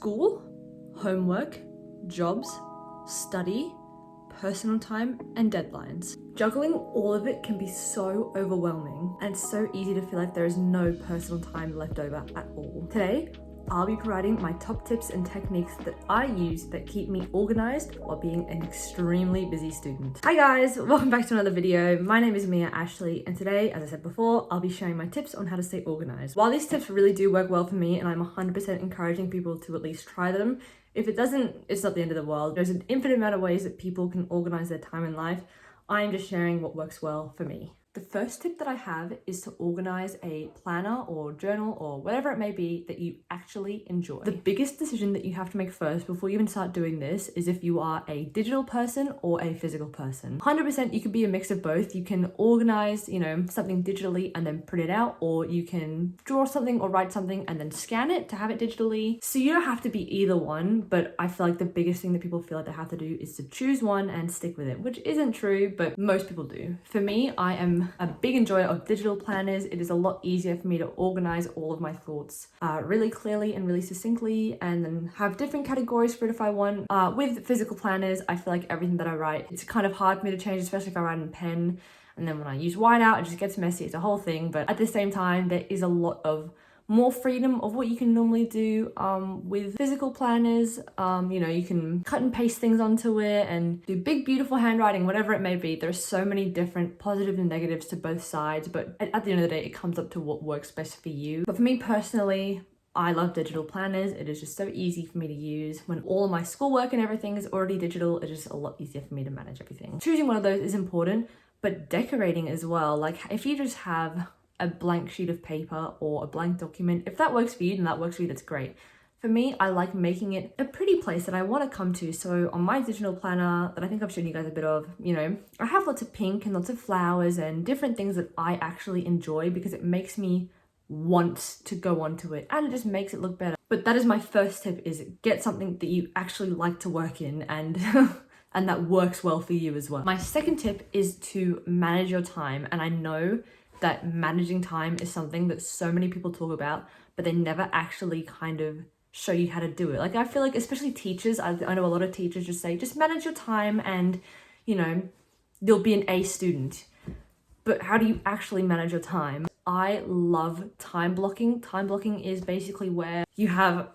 school, homework, jobs, study, personal time, and deadlines. Juggling all of it can be so overwhelming, and it's so easy to feel like there is no personal time left over at all. Today, I'll be providing my top tips and techniques that I use that keep me organized while being an extremely busy student. Hi guys, welcome back to another video. My name is Mia Ashley, and today, as I said before, I'll be sharing my tips on how to stay organized. While these tips really do work well for me, and I'm 100% encouraging people to at least try them, if it doesn't, it's not the end of the world. There's an infinite amount of ways that people can organize their time in life. I'm just sharing what works well for me. The first tip that I have is to organize a planner or journal or whatever it may be that you actually enjoy. The biggest decision that you have to make first before you even start doing this is if you are a digital person or a physical person. 100% you can be a mix of both. You can organize, something digitally and then print it out, or you can draw something or write something and then scan it to have it digitally. So you don't have to be either one, but I feel like the biggest thing that people feel like they have to do is to choose one and stick with it, which isn't true, but most people do. For me, I am a big enjoyer of digital planners. It is a lot easier for me to organize all of my thoughts really clearly and really succinctly, and then have different categories for it if I want. With physical planners, I feel like everything that I write, it's kind of hard for me to change, especially if I write in pen. And then when I use whiteout, it just gets messy. It's a whole thing. But at the same time, there is a lot of more freedom of what you can normally do with physical planners. You can cut and paste things onto it and do big, beautiful handwriting, whatever it may be. There's so many different positives and negatives to both sides, but at the end of the day, it comes up to what works best for you. But for me personally, I love digital planners. It is just so easy for me to use. When all of my schoolwork and everything is already digital, it's just a lot easier for me to manage everything. Choosing one of those is important, but decorating as well. Like if you just have a blank sheet of paper or a blank document, if that works for you, then that works for you, that's great. For me, I like making it a pretty place that I want to come to. So on my digital planner that I think I've shown you guys a bit of, I have lots of pink and lots of flowers and different things that I actually enjoy because it makes me want to go onto it and it just makes it look better. But that is my first tip, is get something that you actually like to work in and and that works well for you as well. My second tip is to manage your time, and I know that managing time is something that so many people talk about, but they never actually kind of show you how to do it. Like I feel like especially teachers, I know a lot of teachers just say, just manage your time and, you'll be an A student. But how do you actually manage your time? I love time blocking. Time blocking is basically where you have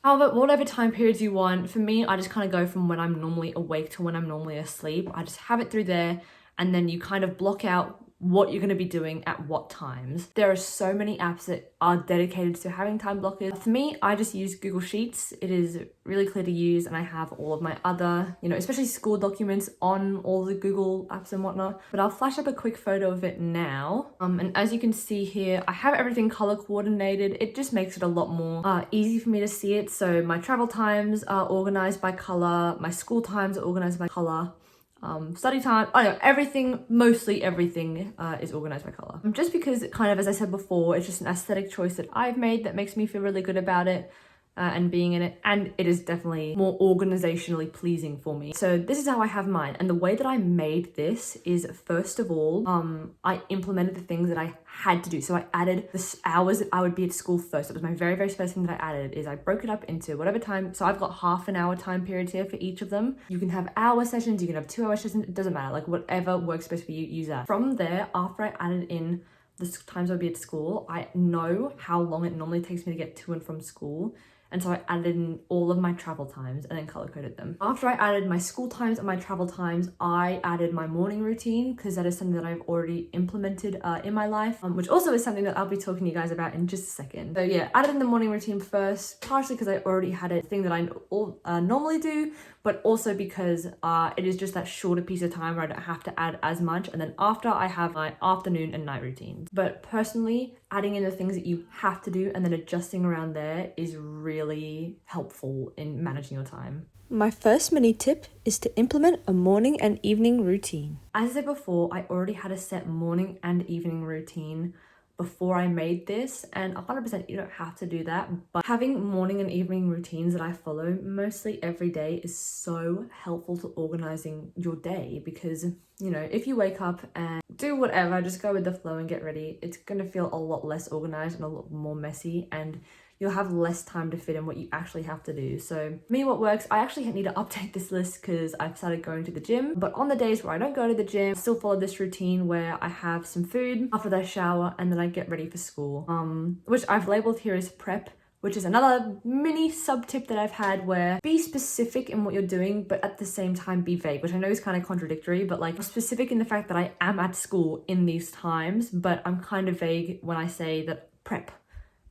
whatever time periods you want. For me, I just kind of go from when I'm normally awake to when I'm normally asleep. I just have it through there, and then you kind of block out what you're going to be doing at what times. There are so many apps that are dedicated to having time blockers. For me, I just use Google Sheets. It is really clear to use, and I have all of my other, especially school documents on all the Google apps and whatnot. But I'll flash up a quick photo of it now. And as you can see here, I have everything color coordinated. It just makes it a lot more easy for me to see it. So my travel times are organized by color. My school times are organized by color. Study time, mostly everything is organized by color. Just because kind of, as I said before, it's just an aesthetic choice that I've made that makes me feel really good about it and being in it, and it is definitely more organizationally pleasing for me. So this is how I have mine, and the way that I made this is, first of all, I implemented the things that I had to do. So I added the hours that I would be at school first. That was my very, very first thing that I added, is I broke it up into whatever time. So I've got half an hour time periods here for each of them. You can have hour sessions, you can have 2 hour sessions, it doesn't matter. Like whatever works best for you, use that. From there, after I added in the times I'd be at school, I know how long it normally takes me to get to and from school. And so I added in all of my travel times and then color coded them. After I added my school times and my travel times, I added my morning routine, because that is something that I've already implemented in my life, which also is something that I'll be talking to you guys about in just a second. So yeah, added in the morning routine first, partially because I already had a thing that I normally do, but also because it is just that shorter piece of time where I don't have to add as much. And then after, I have my afternoon and night routines. But personally, adding in the things that you have to do and then adjusting around there is really helpful in managing your time. My first mini tip is to implement a morning and evening routine. As I said before, I already had a set morning and evening routine before I made this, and 100% you don't have to do that, but having morning and evening routines that I follow mostly every day is so helpful to organizing your day, because if you wake up and do whatever, just go with the flow and get ready, it's gonna feel a lot less organized and a lot more messy, and you'll have less time to fit in what you actually have to do. So me, what works, I actually need to update this list because I've started going to the gym, but on the days where I don't go to the gym, I still follow this routine where I have some food after I shower and then I get ready for school, which I've labeled here as prep, which is another mini sub tip that I've had, where be specific in what you're doing, but at the same time be vague, which I know is kind of contradictory, but like specific in the fact that I am at school in these times, but I'm kind of vague when I say that prep.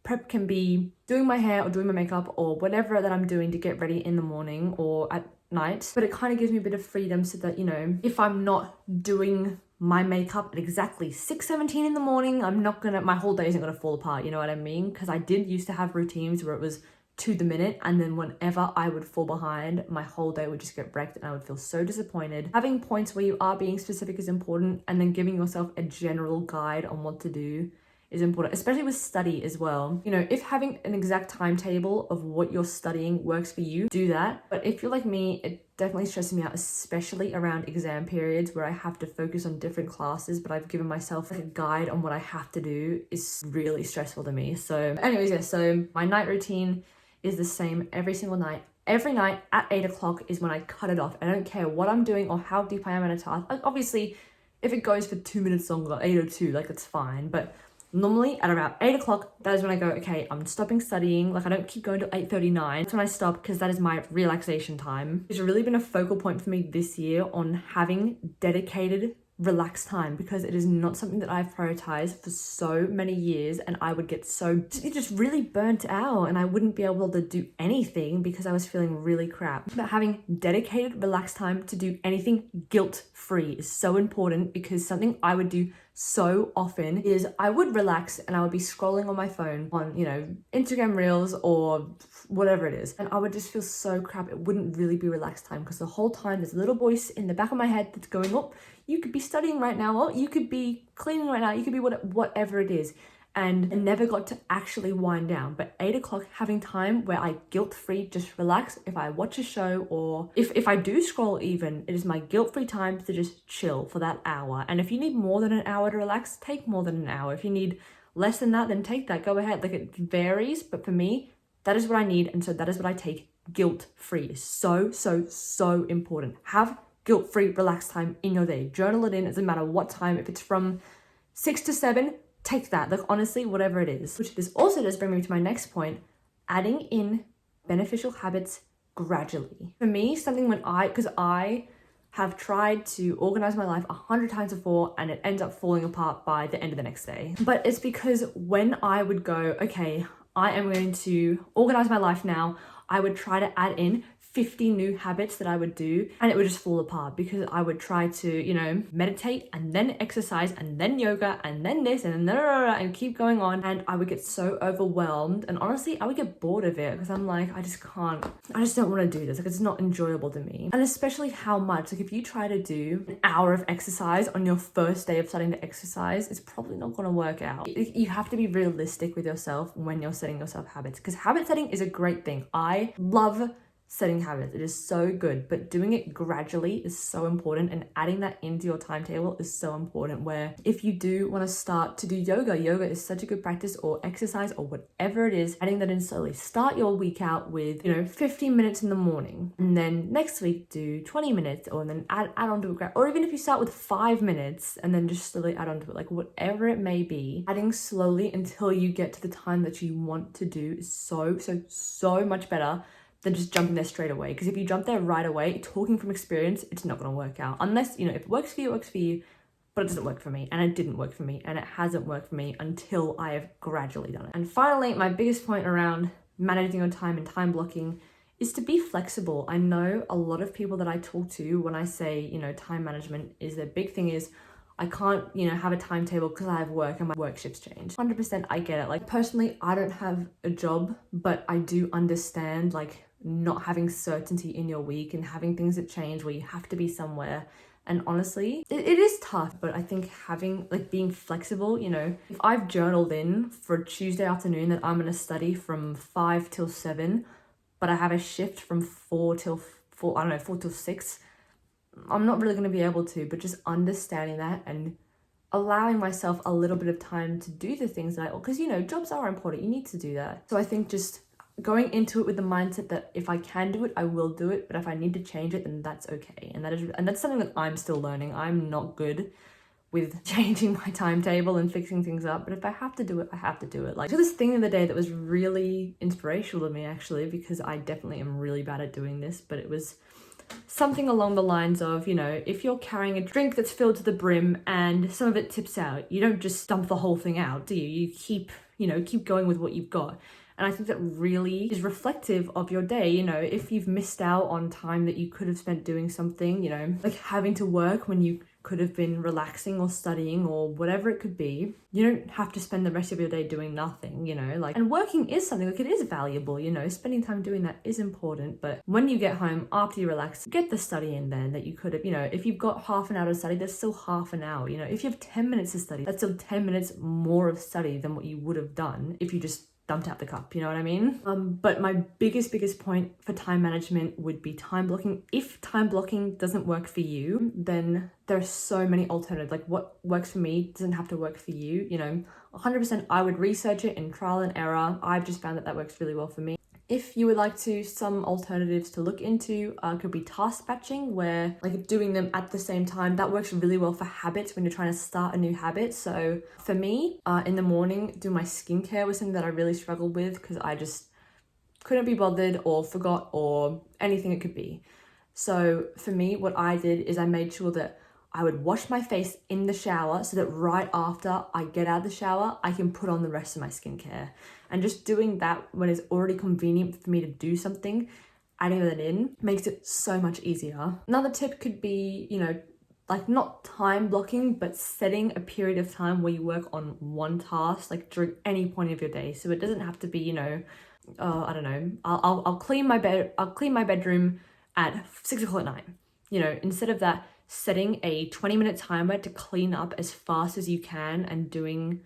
Prep can be doing my hair or doing my makeup or whatever that I'm doing to get ready in the morning or at night, but it kind of gives me a bit of freedom so that, you know, if I'm not doing my makeup at exactly 6:17 in the morning, my whole day isn't gonna fall apart, you know what I mean? Because I did used to have routines where it was to the minute, and then whenever I would fall behind, my whole day would just get wrecked and I would feel so disappointed. Having points where you are being specific is important, and then giving yourself a general guide on what to do is important, especially with study as well. You know, if having an exact timetable of what you're studying works for you, do that. But if you're like me, it definitely stresses me out, especially around exam periods where I have to focus on different classes, but I've given myself like a guide on what I have to do is really stressful to me. So anyways, yeah, so my night routine is the same every single night. Every night at 8 o'clock is when I cut it off. I don't care what I'm doing or how deep I am in a task. Like, obviously, if it goes for 2 minutes longer, 8:02, like it's fine. But normally at around 8 o'clock, that is when I go, okay, I'm stopping studying. Like I don't keep going till 8:39. That's when I stop because that is my relaxation time. It's really been a focal point for me this year on having dedicated relaxed time, because it is not something that I've prioritized for so many years, and I would get so just really burnt out and I wouldn't be able to do anything because I was feeling really crap. But having dedicated relaxed time to do anything guilt-free is so important, because something I would do so often is I would relax and I would be scrolling on my phone on, you know, Instagram Reels or whatever it is, and I would just feel so crap. It wouldn't really be relaxed time because the whole time there's a little voice in the back of my head that's going, oh, you could be studying right now, or you could be cleaning right now, you could be whatever it is. And I never got to actually wind down. But 8 o'clock, having time where I guilt-free just relax. If I watch a show or if I do scroll even, it is my guilt-free time to just chill for that hour. And if you need more than an hour to relax, take more than an hour. If you need less than that, then take that, go ahead. Like it varies, but for me, that is what I need. And so that is what I take guilt-free. Is so, so, so important. Have guilt-free relaxed time in your day. Journal it in, it doesn't matter what time. If it's from 6 to 7, take that. Like honestly, whatever it is. Which this also does bring me to my next point, adding in beneficial habits gradually. For me, something because I have tried to organize my life 100 times before and it ends up falling apart by the end of the next day. But it's because when I would go, okay, I am going to organize my life now, I would try to add in 50 new habits that I would do, and it would just fall apart because I would try to, you know, meditate and then exercise and then yoga and then this and then and keep going on, and I would get so overwhelmed, and honestly I would get bored of it because I'm like, I just don't want to do this. Like it's not enjoyable to me. And especially how much, like if you try to do an hour of exercise on your first day of starting to exercise, it's probably not going to work out. You have to be realistic with yourself when you're setting yourself habits, because habit setting is a great thing. I love setting habits. It is so good, but doing it gradually is so important, and adding that into your timetable is so important. Where if you do want to start to do yoga is such a good practice, or exercise or whatever it is, adding that in slowly. Start your week out with, you know, 15 minutes in the morning, and then next week do 20 minutes, or then add on to it. Or even if you start with 5 minutes and then just slowly add on to it, like whatever it may be, adding slowly until you get to the time that you want to do is so much better than just jumping there straight away. Because if you jump there right away, talking from experience, it's not going to work out. Unless, you know, if it works for you, it works for you, but it doesn't work for me, and it didn't work for me, and it hasn't worked for me until I have gradually done it. And finally, my biggest point around managing your time and time blocking is to be flexible. I know a lot of people that I talk to when I say, you know, time management is their big thing is, I can't, you know, have a timetable because I have work and my work shifts change. 100% I get it. Like personally, I don't have a job, but I do understand like not having certainty in your week and having things that change where you have to be somewhere. And honestly, it is tough, but I think having like being flexible, you know, if I've journaled in for a Tuesday afternoon that I'm going to study from 5 till 7, but I have a shift from 4 till 6, I'm not really going to be able to. But just understanding that and allowing myself a little bit of time to do the things that because, you know, jobs are important. You need to do that. So I think just going into it with the mindset that if I can do it, I will do it. But if I need to change it, then that's okay. And that's something that I'm still learning. I'm not good with changing my timetable and fixing things up, but if I have to do it, I have to do it. Like, I did this thing the other day that was really inspirational to me, actually, because I definitely am really bad at doing this, but it was something along the lines of, you know, if you're carrying a drink that's filled to the brim and some of it tips out, you don't just dump the whole thing out, do you? You keep going with what you've got. And I think that really is reflective of your day. You know, if you've missed out on time that you could have spent doing something, you know, like having to work when you could have been relaxing or studying or whatever it could be, you don't have to spend the rest of your day doing nothing, you know, like, and working is something, like, it is valuable, you know, spending time doing that is important. But when you get home after you relax, get the study in there that you could have, you know, if you've got half an hour to study, there's still half an hour, you know, if you have 10 minutes to study, that's still 10 minutes more of study than what you would have done if you just dumped out the cup, you know what I mean? But my biggest point for time management would be time blocking. If time blocking doesn't work for you, then there are so many alternatives. Like, what works for me doesn't have to work for you, you know. 100% I would research it in trial and error. I've just found that works really well for me. If you would like to, some alternatives to look into could be task batching, where like doing them at the same time. That works really well for habits when you're trying to start a new habit. So for me, in the morning, doing my skincare was something that I really struggled with because I just couldn't be bothered or forgot or anything it could be. So for me, what I did is I made sure that I would wash my face in the shower so that right after I get out of the shower, I can put on the rest of my skincare. And just doing that when it's already convenient for me to do something, adding that in makes it so much easier. Another tip could be, you know, like not time blocking, but setting a period of time where you work on one task, like during any point of your day. So it doesn't have to be, you know, I don't know, I'll clean my bedroom at 6 o'clock at night. You know, instead of that, setting a 20-minute timer to clean up as fast as you can and doing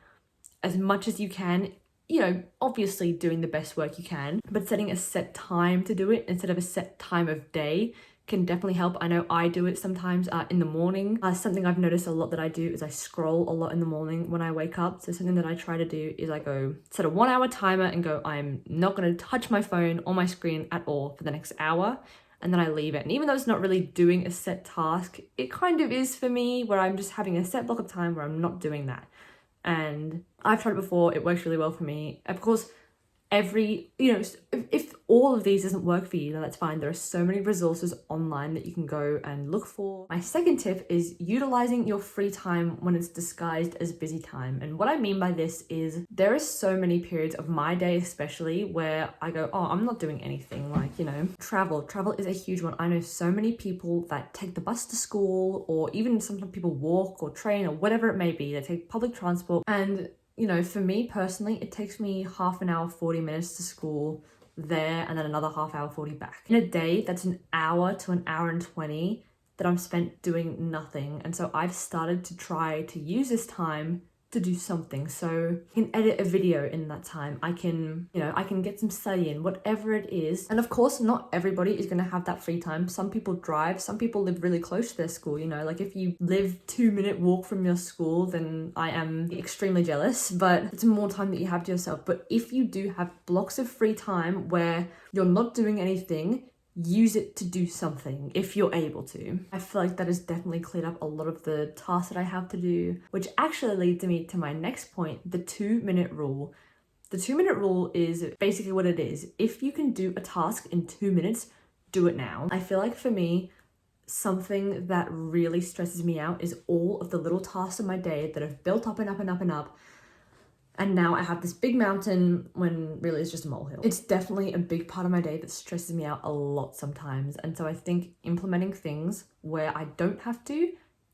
as much as you can, you know, obviously doing the best work you can, but setting a set time to do it instead of a set time of day can definitely help. I know I do it sometimes in the morning. Something I've noticed a lot that I do is I scroll a lot in the morning when I wake up. So something that I try to do is I go set a 1 hour timer and go, I'm not going to touch my phone or my screen at all for the next hour. And then I leave it. And even though it's not really doing a set task, it kind of is for me, where I'm just having a set block of time where I'm not doing that. And I've tried it before, it works really well for me. Of course, if all of these doesn't work for you, then that's fine. There are so many resources online that you can go and look for. My second tip is utilizing your free time when it's disguised as busy time. And what I mean by this is there are so many periods of my day, especially, where I go, oh, I'm not doing anything. Like, you know, travel is a huge one. I know so many people that take the bus to school, or even sometimes people walk or train or whatever it may be. They take public transport, and you know, for me personally, it takes me half an hour, 40 minutes to school there, and then another half hour, 40 back. In a day, that's an hour to an hour and 20 that I'm spent doing nothing. And so I've started to try to use this time to do something. So I can edit a video in that time. I can get some study in, whatever it is. And of course, not everybody is going to have that free time. Some people drive, some people live really close to their school, you know, like if you live 2-minute walk from your school, then I am extremely jealous, but it's more time that you have to yourself. But if you do have blocks of free time where you're not doing anything, use it to do something if you're able to. I feel like that has definitely cleared up a lot of the tasks that I have to do, which actually leads me to my next point, the 2-minute rule. The 2-minute rule is basically what it is. If you can do a task in 2 minutes, do it now. I feel like for me, something that really stresses me out is all of the little tasks of my day that have built up and up and up and up. And now I have this big mountain when really it's just a molehill. It's definitely a big part of my day that stresses me out a lot sometimes. And so I think implementing things where I don't have to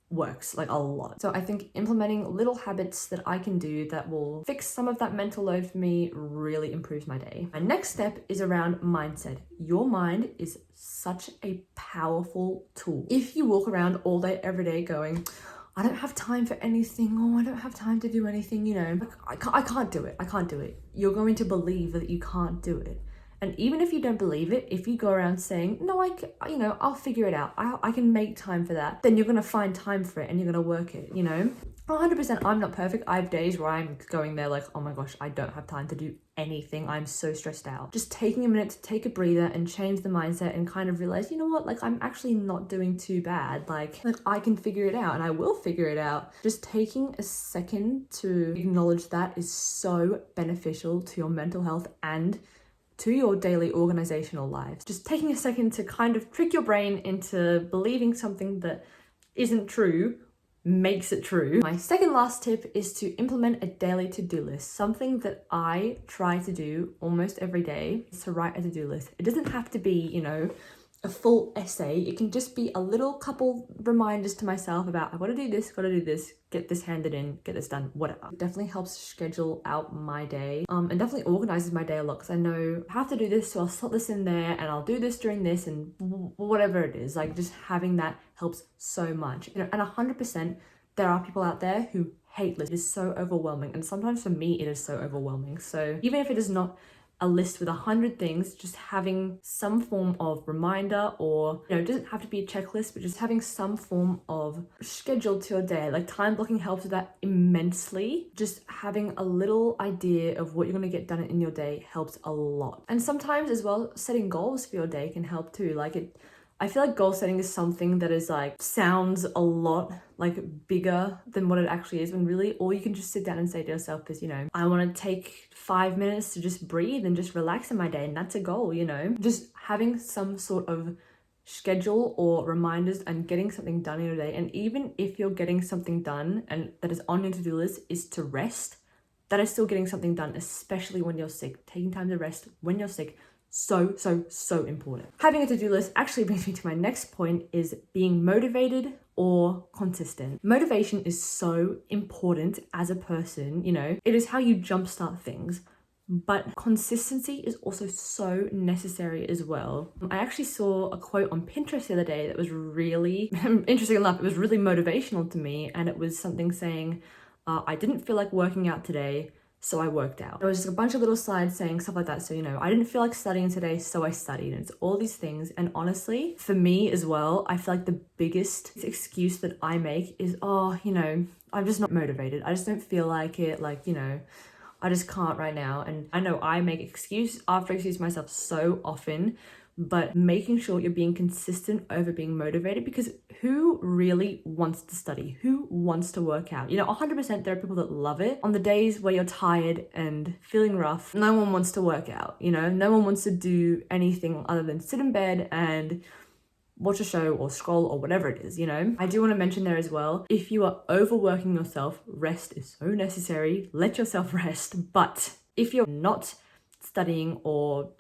works like a lot. So I think implementing little habits that I can do that will fix some of that mental load for me really improves my day. My next step is around mindset. Your mind is such a powerful tool. If you walk around all day, every day going, I don't have time for anything, or I don't have time to do anything, you know, I can't do it. You're going to believe that you can't do it. And even if you don't believe it, if you go around saying, no, I'll figure it out, I can make time for that, then you're going to find time for it and you're going to work it, you know? 100%, I'm not perfect. I have days where I'm going there like, oh my gosh, I don't have time to do anything. I'm so stressed out. Just taking a minute to take a breather and change the mindset and kind of realize, you know what, like I'm actually not doing too bad. Like I can figure it out and I will figure it out. Just taking a second to acknowledge that is so beneficial to your mental health and to your daily organizational lives. Just taking a second to kind of trick your brain into believing something that isn't true makes it true. My second last tip is to implement a daily to-do list. Something that I try to do almost every day is to write a to-do list. It doesn't have to be, you know, a full essay. It can just be a little couple reminders to myself about I gotta do this, get this handed in, get this done, whatever. It definitely helps schedule out my day and definitely organizes my day a lot because I know I have to do this, so I'll slot this in there and I'll do this during this and whatever it is. Like just having that helps so much. You know, and 100% there are people out there who hate lists. It is so overwhelming, and sometimes for me it is so overwhelming. So even if it is not a list with 100 things, just having some form of reminder, or you know, it doesn't have to be a checklist, but just having some form of schedule to your day. Like time blocking helps with that immensely. Just having a little idea of what you're going to get done in your day helps a lot. And sometimes as well, setting goals for your day can help too. I feel like goal setting is something that is like sounds a lot like bigger than what it actually is, when really all you can just sit down and say to yourself is, you know, I want to take 5 minutes to just breathe and just relax in my day, and that's a goal. You know, just having some sort of schedule or reminders and getting something done in your day. And even if you're getting something done and that is on your to-do list is to rest, that is still getting something done, especially when you're sick. Taking time to rest when you're sick, so important. Having a to-do list actually brings me to my next point, is being motivated or consistent. Motivation is so important as a person, you know, it is how you jumpstart things, but consistency is also so necessary as well. I actually saw a quote on Pinterest the other day that was really, interesting enough, it was really motivational to me, and it was something saying, I didn't feel like working out today, so I worked out. There was just a bunch of little slides saying stuff like that. So, you know, I didn't feel like studying today, so I studied. And it's all these things. And honestly, for me as well, I feel like the biggest excuse that I make is, oh, you know, I'm just not motivated. I just don't feel like it. Like, you know, I just can't right now. And I know I make excuse after excuse myself so often, but making sure you're being consistent over being motivated, because who really wants to study? Who wants to work out? You know, 100% there are people that love it. On the days where you're tired and feeling rough, no one wants to work out, you know? No one wants to do anything other than sit in bed and watch a show or scroll or whatever it is, you know? I do want to mention there as well, if you are overworking yourself, rest is so necessary. Let yourself rest. But if you're not studying or,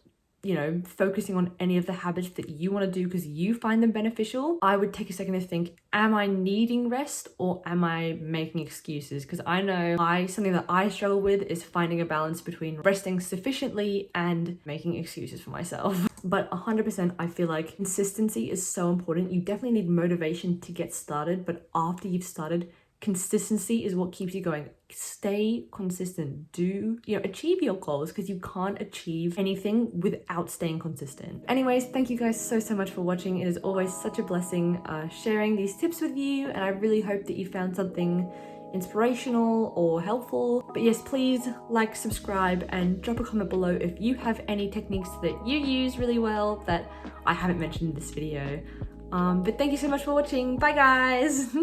you know, focusing on any of the habits that you want to do because you find them beneficial, I would take a second to think, am I needing rest or am I making excuses? Because I know something that I struggle with is finding a balance between resting sufficiently and making excuses for myself. But 100% I feel like consistency is so important. You definitely need motivation to get started, but after you've started, consistency is what keeps you going. Stay consistent. Achieve your goals, because you can't achieve anything without staying consistent. Anyways, thank you guys so much for watching. It is always such a blessing sharing these tips with you, and I really hope that you found something inspirational or helpful. But yes, please like, subscribe, and drop a comment below if you have any techniques that you use really well that I haven't mentioned in this video. But thank you so much for watching. Bye guys.